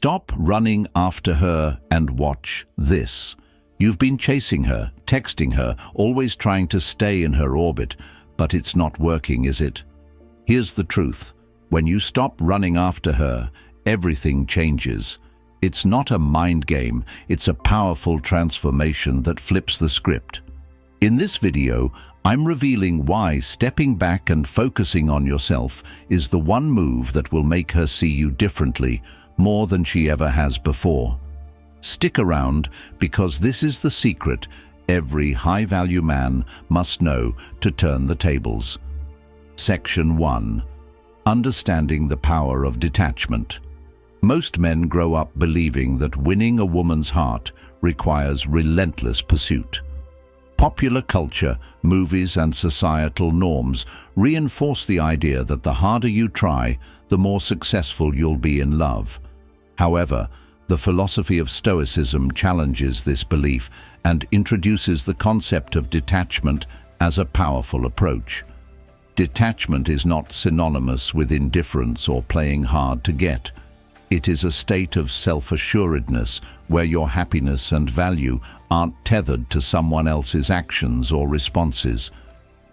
Stop running after her and watch this. You've been chasing her, texting her, always trying to stay in her orbit, but it's not working, is it? Here's the truth. When you stop running after her, everything changes. It's not a mind game, it's a powerful transformation that flips the script. In this video, I'm revealing why stepping back and focusing on yourself is the one move that will make her see you differently, more than she ever has before. Stick around, because this is the secret every high-value man must know to turn the tables. Section 1. Understanding the power of detachment. Most men grow up believing that winning a woman's heart requires relentless pursuit. Popular culture, movies, and societal norms reinforce the idea that the harder you try, the more successful you'll be in love. However, the philosophy of Stoicism challenges this belief and introduces the concept of detachment as a powerful approach. Detachment is not synonymous with indifference or playing hard to get. It is a state of self-assuredness where your happiness and value aren't tethered to someone else's actions or responses.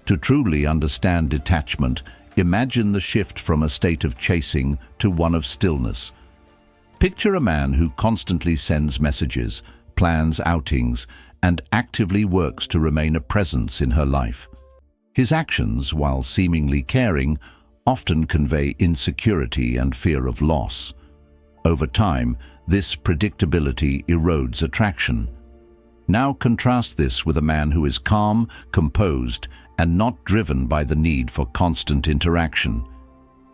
To truly understand detachment, imagine the shift from a state of chasing to one of stillness. Picture a man who constantly sends messages, plans outings, and actively works to remain a presence in her life. His actions, while seemingly caring, often convey insecurity and fear of loss. Over time, this predictability erodes attraction. Now contrast this with a man who is calm, composed, and not driven by the need for constant interaction.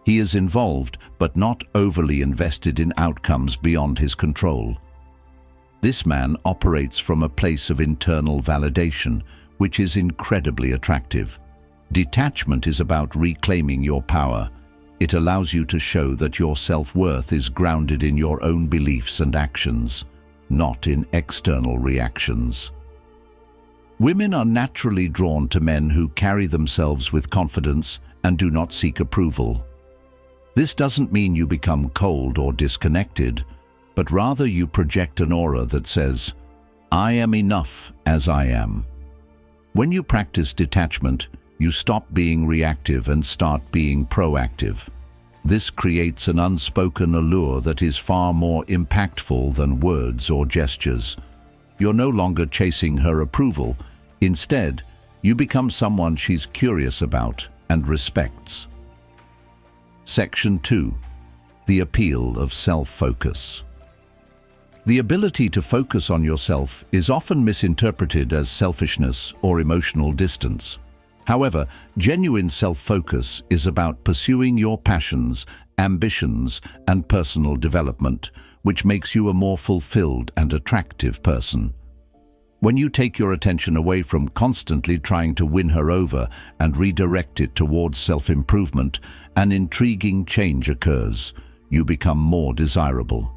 He is involved, but not overly invested in outcomes beyond his control. This man operates from a place of internal validation, which is incredibly attractive. Detachment is about reclaiming your power. It allows you to show that your self-worth is grounded in your own beliefs and actions, not in external reactions. Women are naturally drawn to men who carry themselves with confidence and do not seek approval. This doesn't mean you become cold or disconnected, but rather you project an aura that says, "I am enough as I am." When you practice detachment, you stop being reactive and start being proactive. This creates an unspoken allure that is far more impactful than words or gestures. You're no longer chasing her approval. Instead, you become someone she's curious about and respects. Section 2. The appeal of self-focus. The ability to focus on yourself is often misinterpreted as selfishness or emotional distance. However, genuine self-focus is about pursuing your passions, ambitions, and personal development, which makes you a more fulfilled and attractive person. When you take your attention away from constantly trying to win her over and redirect it towards self-improvement, an intriguing change occurs. You become more desirable.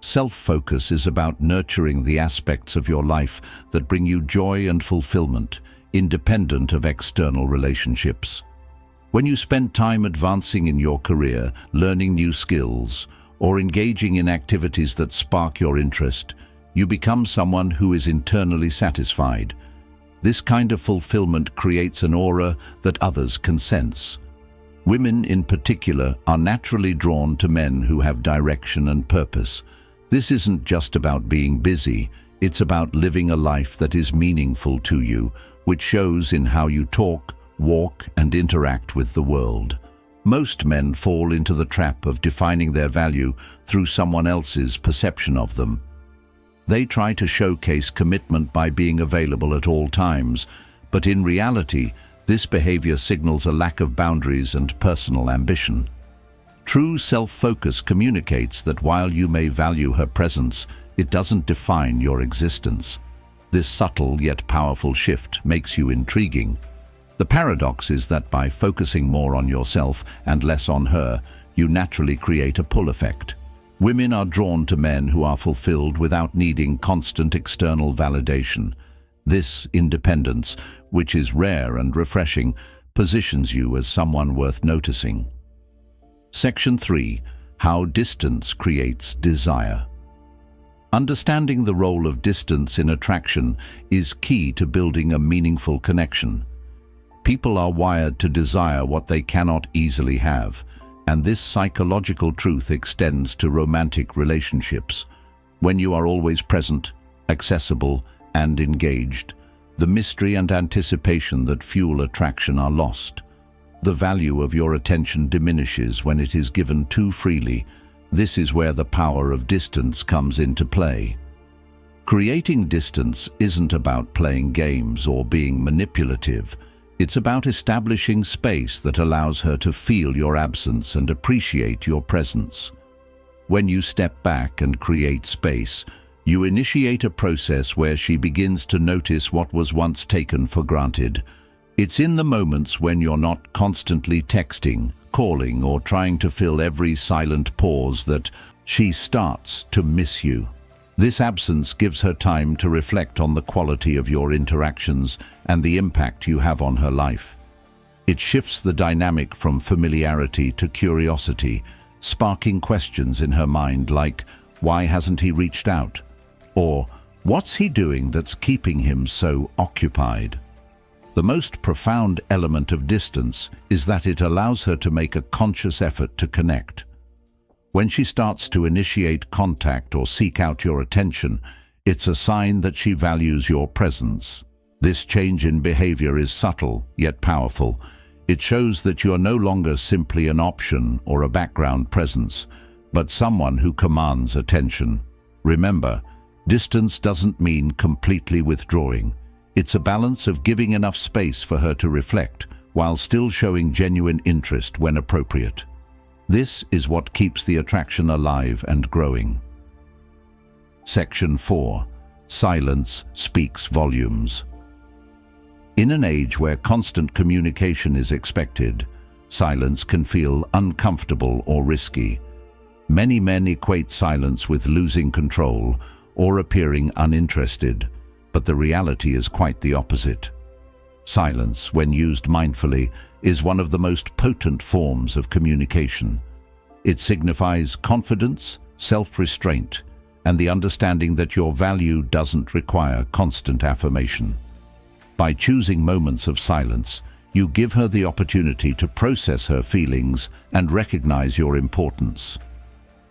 Self-focus is about nurturing the aspects of your life that bring you joy and fulfillment, independent of external relationships. When you spend time advancing in your career, learning new skills, or engaging in activities that spark your interest, you become someone who is internally satisfied. This kind of fulfillment creates an aura that others can sense. Women in particular are naturally drawn to men who have direction and purpose. This isn't just about being busy, it's about living a life that is meaningful to you, which shows in how you talk, walk, and interact with the world. Most men fall into the trap of defining their value through someone else's perception of them. They try to showcase commitment by being available at all times, but in reality, this behavior signals a lack of boundaries and personal ambition. True self-focus communicates that while you may value her presence, it doesn't define your existence. This subtle yet powerful shift makes you intriguing. The paradox is that by focusing more on yourself and less on her, you naturally create a pull effect. Women are drawn to men who are fulfilled without needing constant external validation. This independence, which is rare and refreshing, positions you as someone worth noticing. Section 3. How distance creates desire. Understanding the role of distance in attraction is key to building a meaningful connection. People are wired to desire what they cannot easily have, and this psychological truth extends to romantic relationships. When you are always present, accessible, and engaged, the mystery and anticipation that fuel attraction are lost. The value of your attention diminishes when it is given too freely. This is where the power of distance comes into play. Creating distance isn't about playing games or being manipulative. It's about establishing space that allows her to feel your absence and appreciate your presence. When you step back and create space, you initiate a process where she begins to notice what was once taken for granted. It's in the moments when you're not constantly texting, calling, or trying to fill every silent pause that she starts to miss you. This absence gives her time to reflect on the quality of your interactions and the impact you have on her life. It shifts the dynamic from familiarity to curiosity, sparking questions in her mind like, "Why hasn't he reached out?" Or, "What's he doing that's keeping him so occupied?" The most profound element of distance is that it allows her to make a conscious effort to connect. When she starts to initiate contact or seek out your attention, it's a sign that she values your presence. This change in behavior is subtle, yet powerful. It shows that you are no longer simply an option or a background presence, but someone who commands attention. Remember, distance doesn't mean completely withdrawing. It's a balance of giving enough space for her to reflect, while still showing genuine interest when appropriate. This is what keeps the attraction alive and growing. Section 4. Silence speaks volumes. In an age where constant communication is expected, silence can feel uncomfortable or risky. Many men equate silence with losing control or appearing uninterested, but the reality is quite the opposite. Silence, when used mindfully, is one of the most potent forms of communication. It signifies confidence, self-restraint, and the understanding that your value doesn't require constant affirmation. By choosing moments of silence, you give her the opportunity to process her feelings and recognize your importance.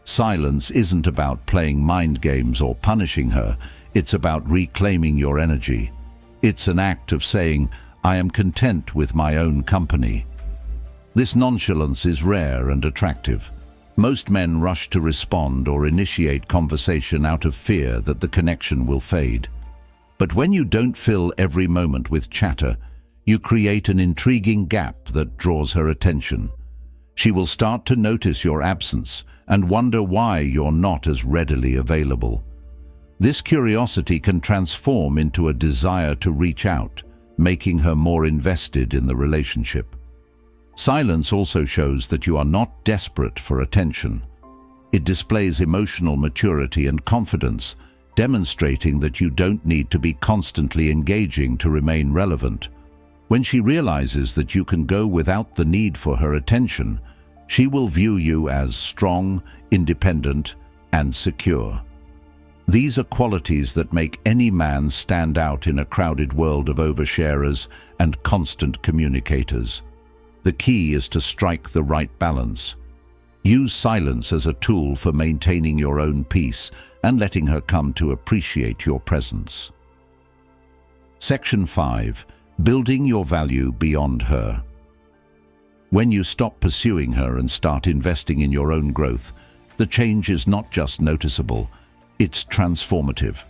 Silence isn't about playing mind games or punishing her, it's about reclaiming your energy. It's an act of saying, "I am content with my own company." This nonchalance is rare and attractive. Most men rush to respond or initiate conversation out of fear that the connection will fade. But when you don't fill every moment with chatter, you create an intriguing gap that draws her attention. She will start to notice your absence and wonder why you're not as readily available. This curiosity can transform into a desire to reach out, making her more invested in the relationship. Silence also shows that you are not desperate for attention. It displays emotional maturity and confidence, demonstrating that you don't need to be constantly engaging to remain relevant. When she realizes that you can go without the need for her attention, she will view you as strong, independent, and secure. These are qualities that make any man stand out in a crowded world of oversharers and constant communicators. The key is to strike the right balance. Use silence as a tool for maintaining your own peace and letting her come to appreciate your presence. Section 5. Building your value beyond her. When you stop pursuing her and start investing in your own growth, the change is not just noticeable, it's transformative.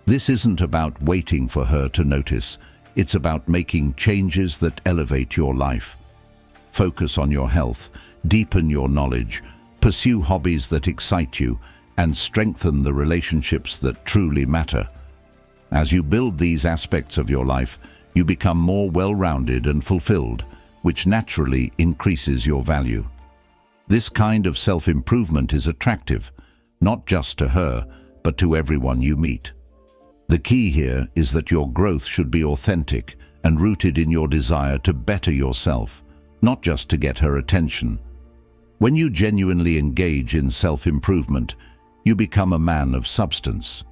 This isn't about waiting for her to notice, it's about making changes that elevate your life. Focus on your health, deepen your knowledge, pursue hobbies that excite you, and strengthen the relationships that truly matter. As you build these aspects of your life, you become more well-rounded and fulfilled, which naturally increases your value. This kind of self-improvement is attractive, not just to her, but to everyone you meet. The key here is that your growth should be authentic and rooted in your desire to better yourself, not just to get her attention. When you genuinely engage in self-improvement, you become a man of substance.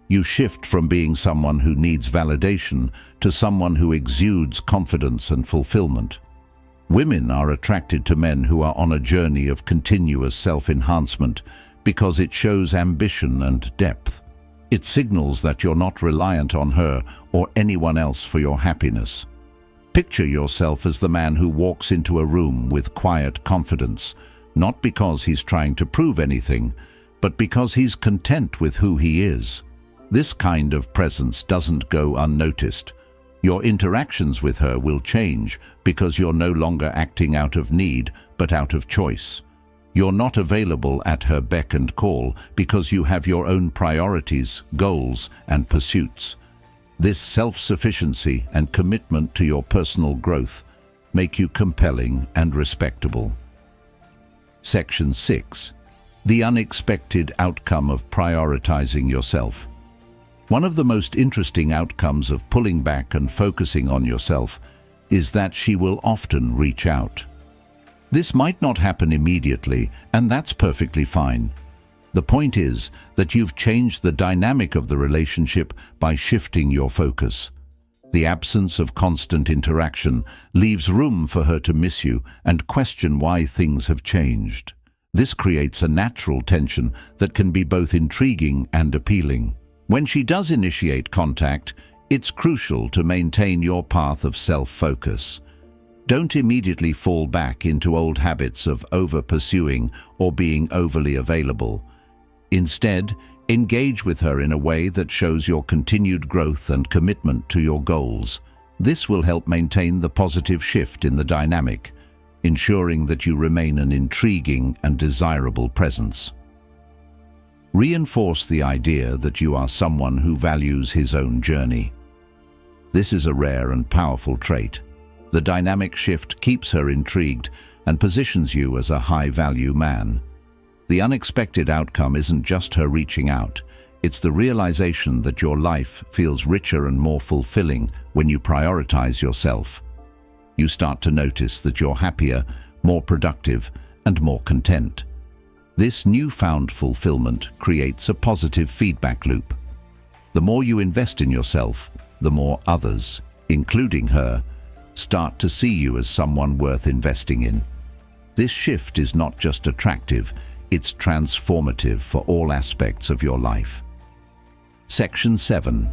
You shift from being someone who needs validation to someone who exudes confidence and fulfillment. Women are attracted to men who are on a journey of continuous self-enhancement because it shows ambition and depth. It signals that you're not reliant on her or anyone else for your happiness. Picture yourself as the man who walks into a room with quiet confidence, not because he's trying to prove anything, but because he's content with who he is. This kind of presence doesn't go unnoticed. Your interactions with her will change because you're no longer acting out of need, but out of choice. You're not available at her beck and call because you have your own priorities, goals, and pursuits. This self-sufficiency and commitment to your personal growth make you compelling and respectable. Section 6. The unexpected outcome of prioritizing yourself. One of the most interesting outcomes of pulling back and focusing on yourself is that she will often reach out. This might not happen immediately, and that's perfectly fine. The point is that you've changed the dynamic of the relationship by shifting your focus. The absence of constant interaction leaves room for her to miss you and question why things have changed. This creates a natural tension that can be both intriguing and appealing. When she does initiate contact, it's crucial to maintain your path of self-focus. Don't immediately fall back into old habits of over-pursuing or being overly available. Instead, engage with her in a way that shows your continued growth and commitment to your goals. This will help maintain the positive shift in the dynamic, ensuring that you remain an intriguing and desirable presence. Reinforce the idea that you are someone who values his own journey. This is a rare and powerful trait. The dynamic shift keeps her intrigued and positions you as a high-value man. The unexpected outcome isn't just her reaching out. It's the realization that your life feels richer and more fulfilling when you prioritize yourself. You start to notice that you're happier, more productive, and more content. This newfound fulfillment creates a positive feedback loop. The more you invest in yourself, the more others, including her, start to see you as someone worth investing in. This shift is not just attractive, it's transformative for all aspects of your life. Section 7.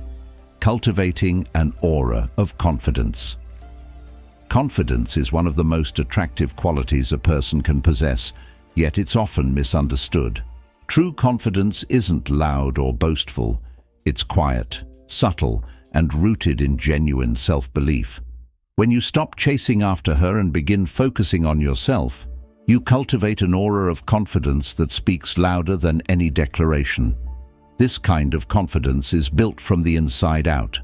Cultivating an aura of confidence. Confidence is one of the most attractive qualities a person can possess, yet it's often misunderstood. True confidence isn't loud or boastful. It's quiet, subtle, and rooted in genuine self-belief. When you stop chasing after her and begin focusing on yourself, you cultivate an aura of confidence that speaks louder than any declaration. This kind of confidence is built from the inside out.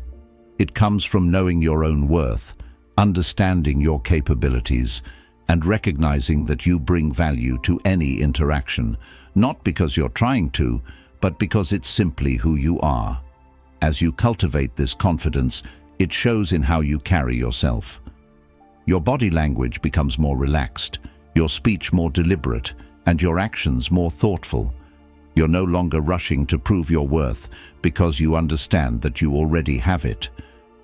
It comes from knowing your own worth, understanding your capabilities, and recognizing that you bring value to any interaction, not because you're trying to, but because it's simply who you are. As you cultivate this confidence, it shows in how you carry yourself. Your body language becomes more relaxed, your speech more deliberate, and your actions more thoughtful. You're no longer rushing to prove your worth because you understand that you already have it.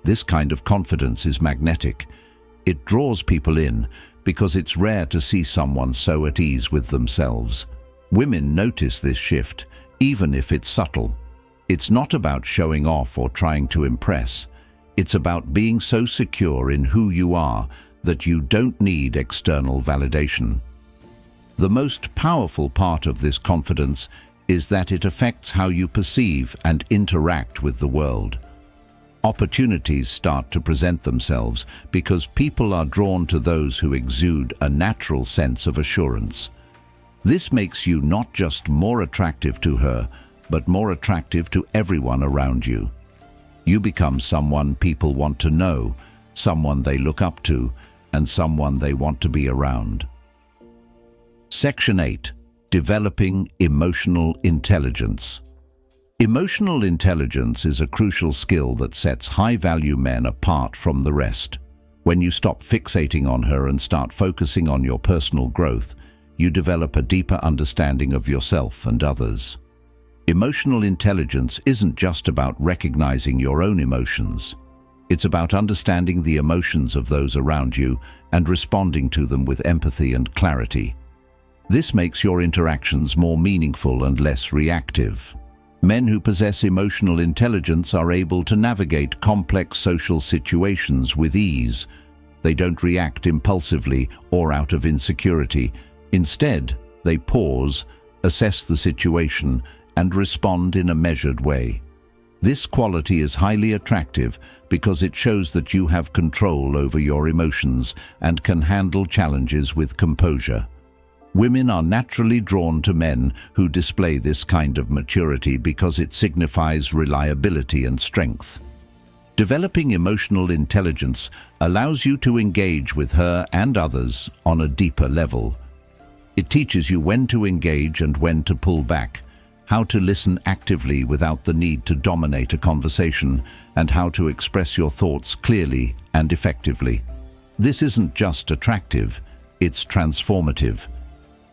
This kind of confidence is magnetic. It draws people in because it's rare to see someone so at ease with themselves. Women notice this shift, even if it's subtle. It's not about showing off or trying to impress. It's about being so secure in who you are that you don't need external validation. The most powerful part of this confidence is that it affects how you perceive and interact with the world. Opportunities start to present themselves because people are drawn to those who exude a natural sense of assurance. This makes you not just more attractive to her, but more attractive to everyone around you. You become someone people want to know, someone they look up to, and someone they want to be around. Section 8. Developing emotional intelligence. Emotional intelligence is a crucial skill that sets high-value men apart from the rest. When you stop fixating on her and start focusing on your personal growth, you develop a deeper understanding of yourself and others. Emotional intelligence isn't just about recognizing your own emotions. It's about understanding the emotions of those around you and responding to them with empathy and clarity. This makes your interactions more meaningful and less reactive. Men who possess emotional intelligence are able to navigate complex social situations with ease. They don't react impulsively or out of insecurity. Instead, they pause, assess the situation, and respond in a measured way. This quality is highly attractive because it shows that you have control over your emotions and can handle challenges with composure. Women are naturally drawn to men who display this kind of maturity because it signifies reliability and strength. Developing emotional intelligence allows you to engage with her and others on a deeper level. It teaches you when to engage and when to pull back, how to listen actively without the need to dominate a conversation, and how to express your thoughts clearly and effectively. This isn't just attractive, it's transformative.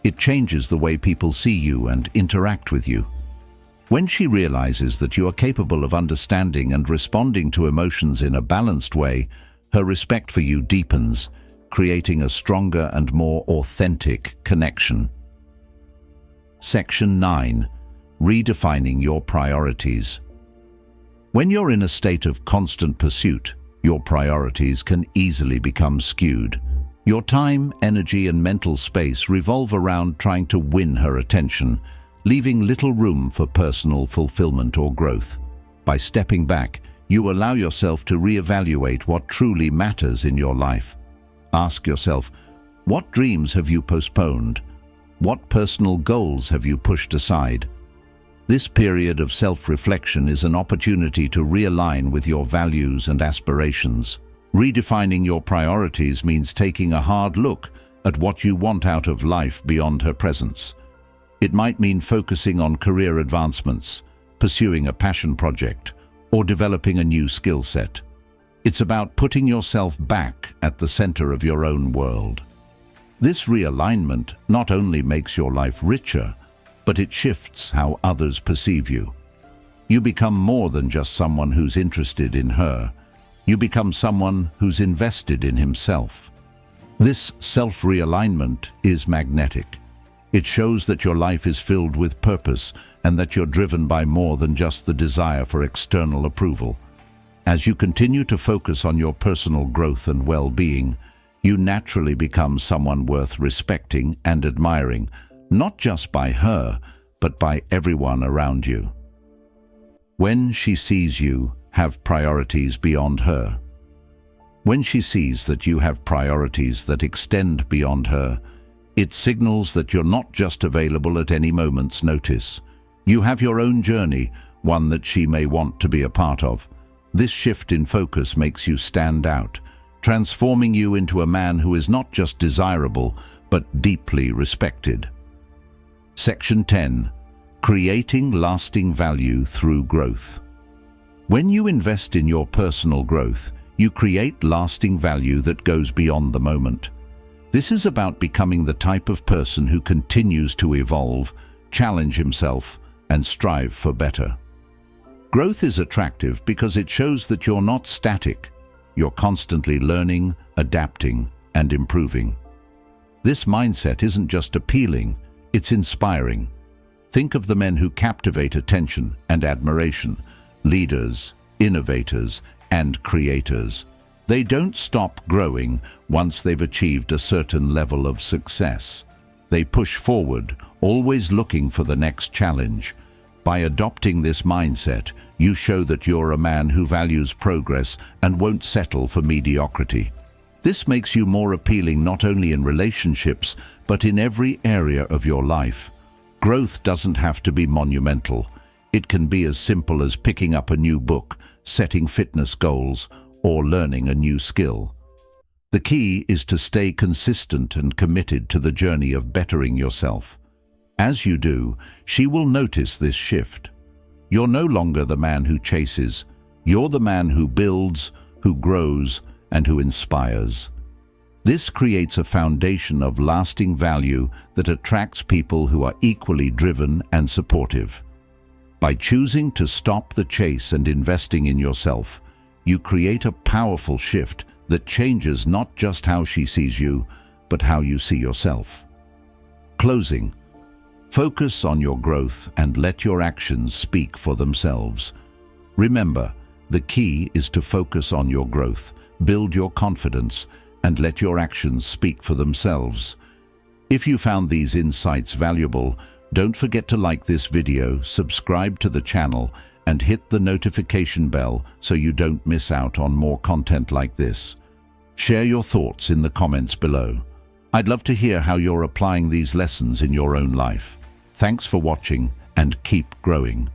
It changes the way people see you and interact with you. When she realizes that you are capable of understanding and responding to emotions in a balanced way, her respect for you deepens, creating a stronger and more authentic connection. Section 9. Redefining your priorities. When you're in a state of constant pursuit, your priorities can easily become skewed. Your time, energy, and mental space revolve around trying to win her attention, leaving little room for personal fulfillment or growth. By stepping back, you allow yourself to reevaluate what truly matters in your life. Ask yourself, what dreams have you postponed? What personal goals have you pushed aside? This period of self-reflection is an opportunity to realign with your values and aspirations. Redefining your priorities means taking a hard look at what you want out of life beyond her presence. It might mean focusing on career advancements, pursuing a passion project, or developing a new skill set. It's about putting yourself back at the center of your own world. This realignment not only makes your life richer, but it shifts how others perceive you. You become more than just someone who's interested in her. You become someone who's invested in himself. This self-realignment is magnetic. It shows that your life is filled with purpose and that you're driven by more than just the desire for external approval. As you continue to focus on your personal growth and well-being, you naturally become someone worth respecting and admiring, not just by her, but by everyone around you. When she sees you have priorities beyond her. When she sees that you have priorities that extend beyond her, it signals that you're not just available at any moment's notice. You have your own journey, one that she may want to be a part of. This shift in focus makes you stand out, transforming you into a man who is not just desirable, but deeply respected. Section 10. Creating lasting value through growth. When you invest in your personal growth, you create lasting value that goes beyond the moment. This is about becoming the type of person who continues to evolve, challenge himself, and strive for better. Growth is attractive because it shows that you're not static. You're constantly learning, adapting, and improving. This mindset isn't just appealing, it's inspiring. Think of the men who captivate attention and admiration, leaders, innovators, and creators. They don't stop growing once they've achieved a certain level of success. They push forward, always looking for the next challenge. By adopting this mindset, you show that you're a man who values progress and won't settle for mediocrity. This makes you more appealing not only in relationships, but in every area of your life. Growth doesn't have to be monumental. It can be as simple as picking up a new book, setting fitness goals, or learning a new skill. The key is to stay consistent and committed to the journey of bettering yourself. As you do, she will notice this shift. You're no longer the man who chases. You're the man who builds, who grows, and who inspires. This creates a foundation of lasting value that attracts people who are equally driven and supportive. By choosing to stop the chase and investing in yourself, you create a powerful shift that changes not just how she sees you, but how you see yourself. Closing. Focus on your growth and let your actions speak for themselves. Remember, the key is to focus on your growth, build your confidence, and let your actions speak for themselves. If you found these insights valuable, don't forget to like this video, subscribe to the channel, and hit the notification bell so you don't miss out on more content like this. Share your thoughts in the comments below. I'd love to hear how you're applying these lessons in your own life. Thanks for watching and keep growing.